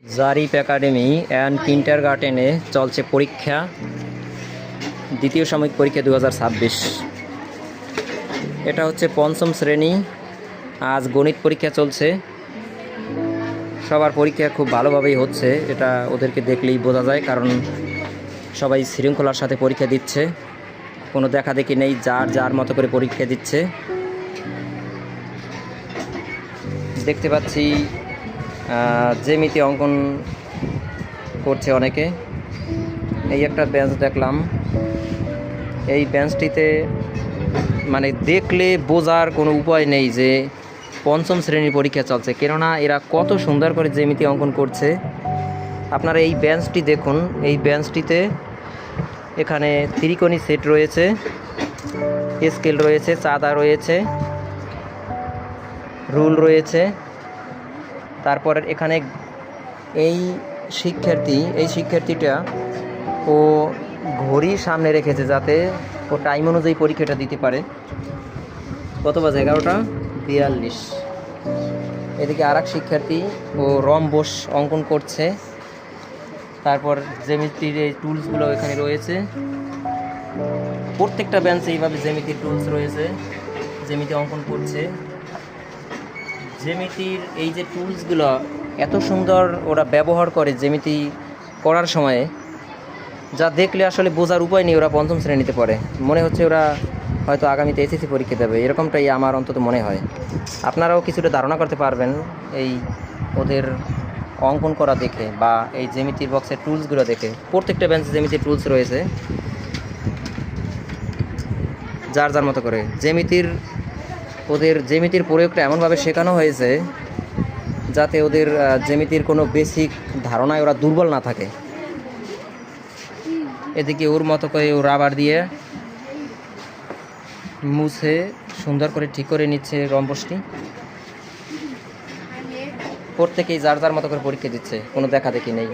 Zarif academy and কিন্ডারগার্টেনে চলছে পরীক্ষা, দ্বিতীয় সাময়িক পরীক্ষা 2026। এটা হচ্ছে পঞ্চম শ্রেণী। আজ গণিত পরীক্ষা চলছে। সবার পরীক্ষা খুব ভালোভাবেই হচ্ছে, এটা ওদেরকে দেখলেই বোঝা যায়, কারণ সবাই শৃঙ্খলার সাথে পরীক্ষা দিচ্ছে, কোনো দেখাদেখি নেই, যার যার মতো করে পরীক্ষা দিচ্ছে। দেখতে পাচ্ছি জ্যামিতি অঙ্কন করছে অনেকে। এই একটা বেঞ্চ দেখলাম, এই বেঞ্চটিতে মানে দেখলে বোঝার কোনো উপায় নেই যে পঞ্চম শ্রেণীর পরীক্ষা চলছে, কেননা এরা কত সুন্দর করে জ্যামিতি অঙ্কন করছে। আপনারা এই বেঞ্চটি দেখুন, এই বেঞ্চটিতে এখানে ত্রিকোণী সেট রয়েছে, স্কেল রয়েছে, চাঁদা রয়েছে, রুল রয়েছে। তারপর এখানে এই শিক্ষার্থীটা ও ঘড়ি সামনে রেখেছে যাতে ও টাইম অনুযায়ী পরীক্ষাটা দিতে পারে। কত বাজে? 11:42। এদিকে আর এক শিক্ষার্থী ও রম্বস অঙ্কন করছে। তারপর জ্যামিতির এই টুলসগুলো এখানে রয়েছে, প্রত্যেকটা বেঞ্চে এইভাবে জ্যামিতির টুলস রয়েছে, জ্যামিতি অঙ্কন করছে। জ্যামিতির এই যে টুলসগুলো এত সুন্দর ওরা ব্যবহার করে জ্যামিতি করার সময়ে, যা দেখলে আসলে বোঝার উপায় নেই ওরা পঞ্চম শ্রেণীতে পড়ে। মনে হচ্ছে ওরা হয়তো আগামীতে এসএসসি পরীক্ষা দেবে, এরকমটাই আমার অন্তত মনে হয়। আপনারাও কিছুটা ধারণা করতে পারবেন এই ওদের অঙ্কন করা দেখে, বা এই জ্যামিতির বক্সের টুলসগুলো দেখে। প্রত্যেকটা বেঞ্চে জ্যামিতির টুলস রয়েছে, যার যার মতো করে ওদের জ্যামিতির প্রয়োগটা এমনভাবে শেখানো হয়েছে যাতে ওদের জ্যামিতির কোনো বেসিক ধারণায় ওরা দুর্বল না থাকে। এদিকে ওর মতো করে ও রাবার দিয়ে মুছে সুন্দর করে ঠিক করে নিচ্ছে রম্বসটি। প্রত্যেকেই যার যার মতো করে পরীক্ষা দিচ্ছে, কোনো দেখাদেখি নেই।